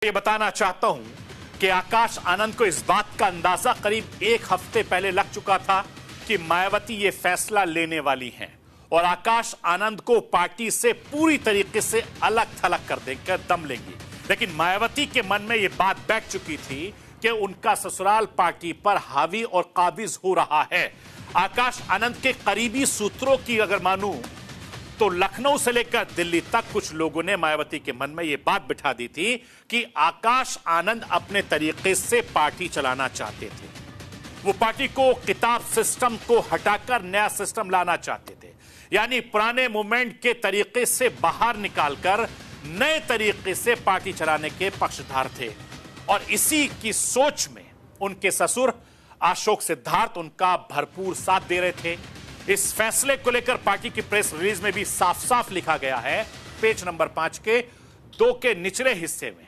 ये बताना चाहता हूं कि आकाश आनंद को इस बात का अंदाजा करीब एक हफ्ते पहले लग चुका था कि मायावती ये फैसला लेने वाली हैं और आकाश आनंद को पार्टी से पूरी तरीके से अलग थलग कर देकर दम लेंगी। लेकिन मायावती के मन में ये बात बैठ चुकी थी कि उनका ससुराल पार्टी पर हावी और काबिज हो रहा है। आकाश आनंद के करीबी सूत्रों की अगर मानूं तो लखनऊ से लेकर दिल्ली तक कुछ लोगों ने मायावती के मन में यह बात बिठा दी थी कि आकाश आनंद अपने तरीके से पार्टी चलाना चाहते थे। वो पार्टी को किताब सिस्टम को हटाकर नया सिस्टम लाना चाहते थे, यानी पुराने मूवमेंट के तरीके से बाहर निकालकर नए तरीके से पार्टी चलाने के पक्षधर थे। और इसी की सोच में उनके ससुर अशोक सिद्धार्थ उनका भरपूर साथ दे रहे थे। इस फैसले को लेकर पार्टी की प्रेस रिलीज में भी साफ साफ लिखा गया है, पेज नंबर 5 के 2 के निचले हिस्से में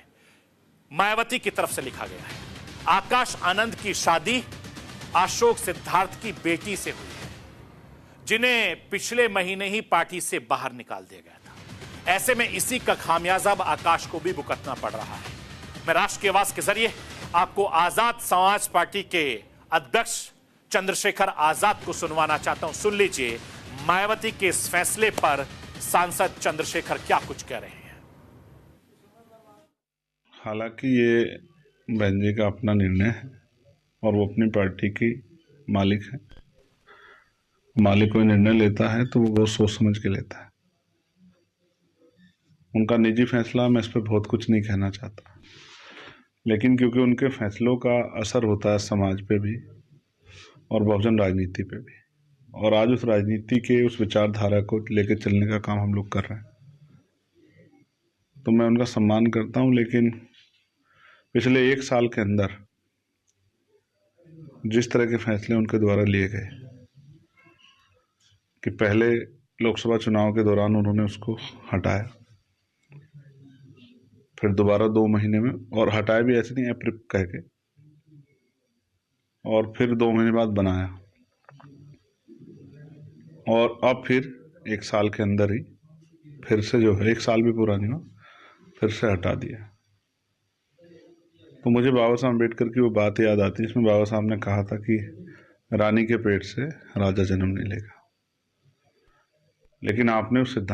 मायावती की तरफ से लिखा गया है, आकाश आनंद की शादी अशोक सिद्धार्थ की बेटी से हुई है, जिन्हें पिछले महीने ही पार्टी से बाहर निकाल दिया गया था। ऐसे में इसी का खामियाजा आकाश को भी भुगतना पड़ रहा है। मैं राष्ट्र की आवाज के जरिए आपको आजाद समाज पार्टी के अध्यक्ष चंद्रशेखर आजाद को सुनवाना चाहता हूं। सुन लीजिए मायावती के इस फैसले पर सांसद चंद्रशेखर क्या कुछ कह रहे हैं। हालांकि ये बहन जी का अपना निर्णय है और वो अपनी पार्टी की मालिक है। मालिक कोई निर्णय लेता है तो वो सोच समझ के लेता है। उनका निजी फैसला, मैं इस पर बहुत कुछ नहीं कहना चाहता, लेकिन क्योंकि उनके फैसलों का असर होता है समाज पे भी और बहुजन राजनीति पे भी, और आज उस राजनीति के उस विचारधारा को लेकर चलने का काम हम लोग कर रहे हैं, तो मैं उनका सम्मान करता हूं। लेकिन पिछले 1 साल के अंदर जिस तरह के फैसले उनके द्वारा लिए गए कि पहले लोकसभा चुनाव के दौरान उन्होंने उसको हटाया, फिर दोबारा 2 महीने में, और हटाया भी ऐसे नहीं अप्रिप कह के, और फिर 2 महीने बाद बनाया, और अब फिर 1 साल के अंदर ही फिर से जो है 1 साल भी पूरा नहीं हुआ, फिर से हटा दिया। तो मुझे बाबा साहब अम्बेडकर की वो बात याद आती है जिसमें बाबा साहब ने कहा था कि रानी के पेट से राजा जन्म नहीं लेगा। लेकिन आपने उस सिद्धांत